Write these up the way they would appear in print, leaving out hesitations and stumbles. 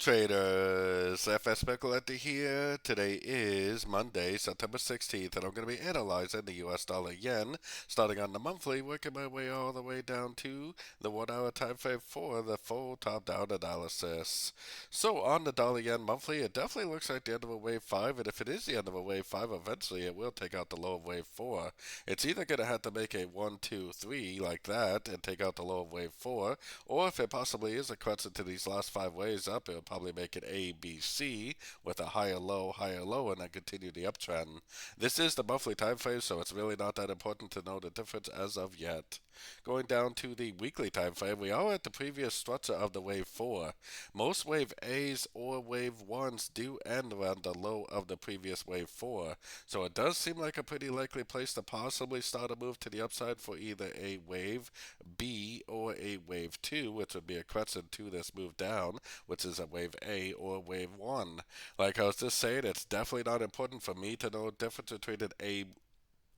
Traders, FX Pip Collector here. Today is Monday, September 16th, and I'm going to be analyzing the US dollar yen, starting on the monthly, working my way all the way down to the 1 hour time frame for the full top down analysis. So, on the dollar yen monthly, it definitely looks like the end of a wave 5, and if it is the end of a wave 5, eventually it will take out the low of wave 4. It's either going to have to make a 1, 2, 3 like that and take out the low of wave 4, or if it possibly is a crescent to these last 5 waves up, it'll probably make it A, B, C with a higher low, and then continue the uptrend. This is the monthly time frame, so it's really not that important to know the difference as of yet. Going down to the weekly time frame, we are at the previous structure of the wave 4. Most wave A's or wave 1s do end around the low of the previous wave 4, so it does seem like a pretty likely place to possibly start a move to the upside for either a wave B or a wave 2, which would be a crescent to this move down, which is a wave A or wave 1. Like I was just saying, it's definitely not important for me to know the difference between an A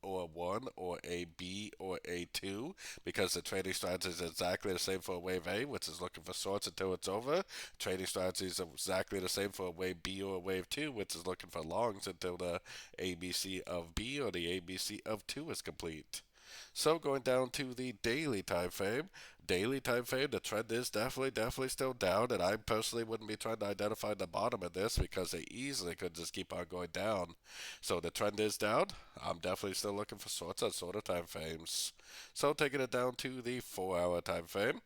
or 1 or a B or a 2 because the trading strategy is exactly the same for a wave A, which is looking for shorts until it's over. Trading strategy is exactly the same for a wave B or a wave 2, which is looking for longs until the ABC of B or the ABC of 2 is complete. So going down to the daily time frame, the trend is definitely still down, and I personally wouldn't be trying to identify the bottom of this because they easily could just keep on going down. So the trend is down. I'm definitely still looking for shorts on shorter time frames. So taking it down to the 4 hour time frame.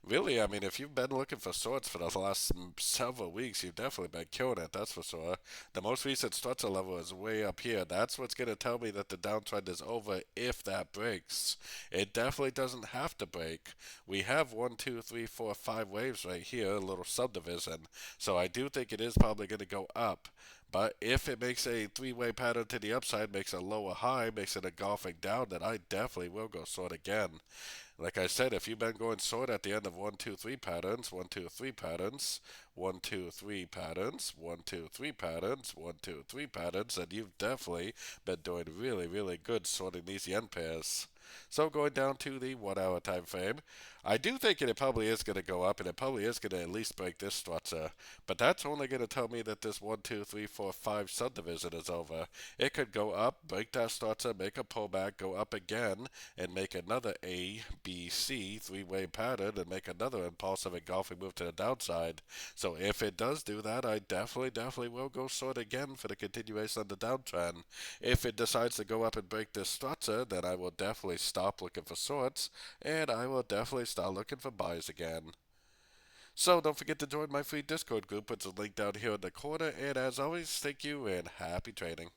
Really, I mean, if you've been looking for shorts for the last several weeks, you've definitely been killing it, that's for sure. The most recent structure level is way up here. That's what's going to tell me that the downtrend is over if that breaks. It definitely doesn't have to break. We have 1, 2, 3, 4, 5 waves right here, a little subdivision. So I do think it is probably going to go up. But if it makes a three-way pattern to the upside, makes a lower high, makes it engulfing down, then I definitely will go short again. Like I said, if you've been going short at the end of 1, 2, 3 patterns, 1, 2, 3 patterns, 1, 2, 3 patterns, 1, 2, 3 patterns, 1, 2, 3 patterns, then you've definitely been doing really good sorting these yen pairs. So going down to the 1 hour time frame, I do think it probably is going to go up, and it probably is going to at least break this structure. But that's only going to tell me that this 1, 2, 3, 4, 5 subdivision is over. It could go up, break that structure, make a pullback, go up again, and make another A, B, C three-way pattern, and make another impulsive engulfing move to the downside. So if it does do that, I definitely will go short again for the continuation of the downtrend. If it decides to go up and break this structure, then I will definitely stop looking for shorts, and I will definitely start looking for buys again. So don't forget to join my free Discord group, which is linked down here in the corner, and as always, thank you and happy trading.